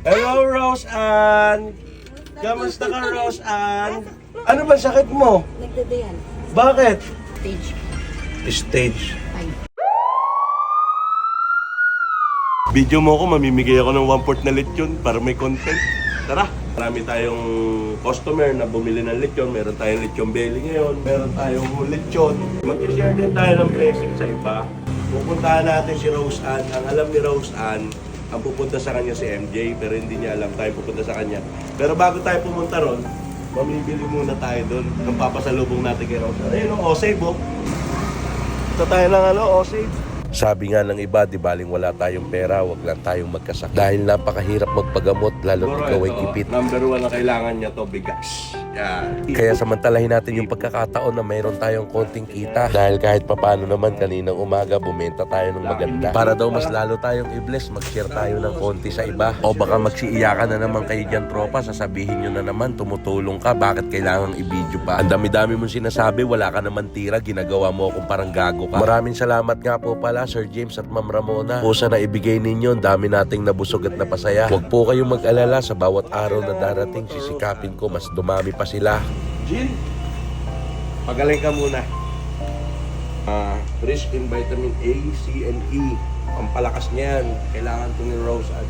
Hello, Rose Ann! Kamusta ka, Rose Ann? Ano ba sakit mo? Nagdadayan. Bakit? Stage Stage. 5. Video mo ko, mamimigay ako ng 1/4 na lechon para may content. Tara! Marami tayong customer na bumili ng lechon. Meron tayong lechon belly ngayon. Meron tayong lechon. Mag-share din tayo ng blessing sa iba. Pupuntahan natin si Rose Ann. Ang alam ni Rose Ann, ang pupunta sa kanya si MJ, pero hindi niya alam tayo pupunta sa kanya. Pero bago tayo pumunta ron, mamibili muna tayo doon ng papasalubong natin kay Rose Ann. Ayun o, Osave o. Ito tayo ng Osave. Sabi nga ng iba, di baling wala tayong pera, wag lang tayong magkasakit. Dahil napakahirap magpagamot, lalo ikaw ay ipit. Number 1 na kailangan niya to, bigas. Yan. Kaya samantalahin natin yung pagkakataon na mayroon tayong konting kita. Dahil kahit papano naman kaninang umaga, bumenta tayo ng maganda. Para daw mas lalo tayong i-bless, mag-share tayo ng konti sa iba. O baka magsiiyakan na naman kayo dyan, tropa, sasabihin nyo na naman, tumutulong ka, bakit kailangang i-video pa? Ang dami-dami mong sinasabi, wala ka naman tira, ginagawa mo akong parang gago ka. Maraming salamat nga po pala, Sir James at Ma'am Ramona. Pusa na ibigay ninyo, dami nating nabusog at napasaya. Huwag po kayong mag-alala, sa bawat araw na darating, sisikapin ko, mas dumami pa sila. Jin, pagaling ka muna. Rich in vitamin A, C, and E. Ang palakas niyan, kailangan ito ni Rose Ann.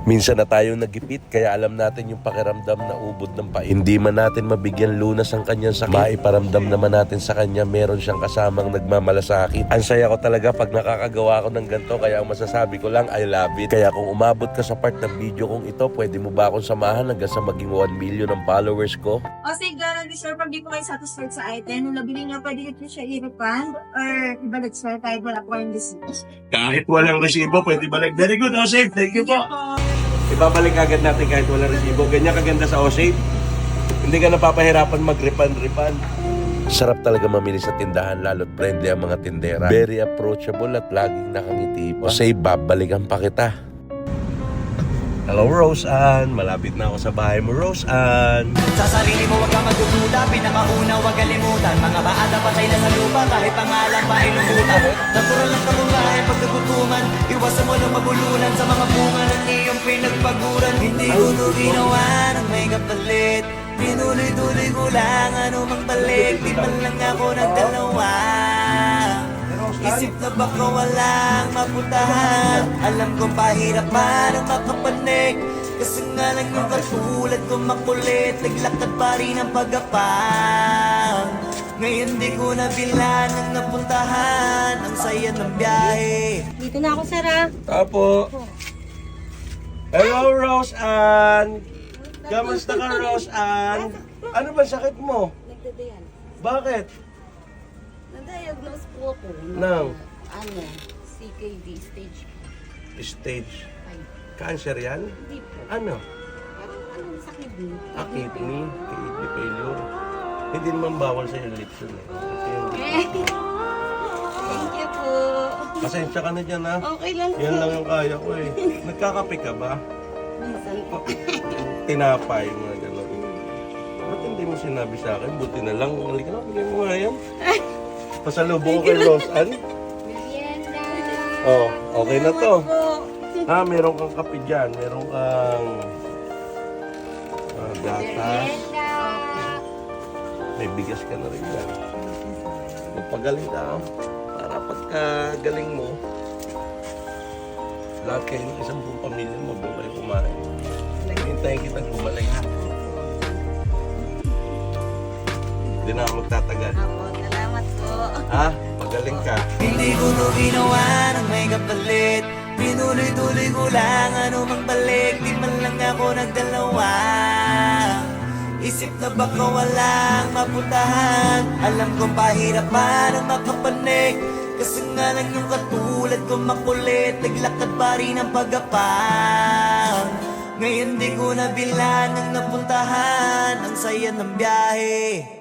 Minsan na tayong nagipit, kaya alam natin yung pakiramdam na ubod ng pait. Hindi man natin mabigyan lunas ang kanyang sakit, maiparamdam naman natin sa kanya meron siyang kasamang nagmamalasakit. Ang saya ko talaga pag nakakagawa ko ng ganito, kaya ang masasabi ko lang, I love it. Kaya kung umabot ka sa part ng video kong ito, pwede mo ba akong samahan hanggang sa maging 1 million ang followers ko? O sige, gano'n, sir, pag di po kayo satisfied sa item, nung nabili niyo, pwede nyo siya i-refund or ibalik, sir, kahit wala po kayong receipt. Kahit walang resibo, pwede balik. Very good, Osave. Thank you po. Ibabalik agad natin kahit walang resibo. Ganyan kaganda sa Osave. Hindi ka napapahirapan mag-refund. Sarap talaga mamili sa tindahan, lalo't friendly ang mga tindera. Very approachable at laging nakangiti pa. Osave, babalikan pa kita. Hello, Rose Ann. Malapit na ako sa bahay mo, Rose Ann. Sa sarili mo huwag kang magdududa, pinakauna huwag kalimutan. Mga baata patay na sa lupa, kahit pangalan pa ay lumutan. Natural lang kamunglahin pagkagutuman, iwasan mo ng mabulunan sa mga bunga ng iyong pinagpaguran. Hindi ko ito ginawa ng may kapalit, pinuloy-tuloy ko lang anumang balik. Di man lang ako nagdalawa, isip na baka walang mapuntahan. Alam kong pahirapan ang makapanig, kasi nga lang yung katulad ko makulit, naglakad pa rin ang pagapang. Ngayon di ko nabilan ang napuntahan, ang saya ng biyahe. Dito na ako, sir, ha? Tapo. Hello, Rose Ann. Kamusta ka, Rose Ann? Ano ba sakit mo? Nagdadayan. Bakit? Na-diagnose po ako. Nang? Ano? CKD, stage Stage 5. cancer yan? Hindi po. Ano? Parang anong sa kidney? Kidney failure. Hindi naman bawal sa election eh. Thank you po. Pasensya ka na dyan ha. Okay lang po. Yan lang yung kaya ko eh. Nagkakape ka ba? Minsan po. Tinapay, mga gano'n. Ba't hindi mo sinabi sa akin? Buti na lang. Halika na, bigyan mo nga yan. Pasalubong ko kay Rose Ann. Merienda. Oh, okay na to. Po. Ha, meron kang kape dyan. Meron kang gatas. Merienda. May bigas ka na rin dyan. Magpagaling ka. Para pagkagaling mo, lahat kayo ng isang buong pamilya mo, doon kayo kumain. Hintayin kitang gumaling ha. Hindi na ako magtatagal. Apo, salamat po. Ha? Magaling ka. Hindi ko to ginawa ng may kapalit, pinuloy-tuloy ko lang anumang balik. Di man lang ako nagdalawa, isip na baka walang mapuntahan. Alam kong pahirapan ang makapanig, kasi nga lang yung katulad ko makulit, naglakad pa rin ang pagapang. Ngayon di ko nabilan ang napuntahan, ang saya ng biyahe.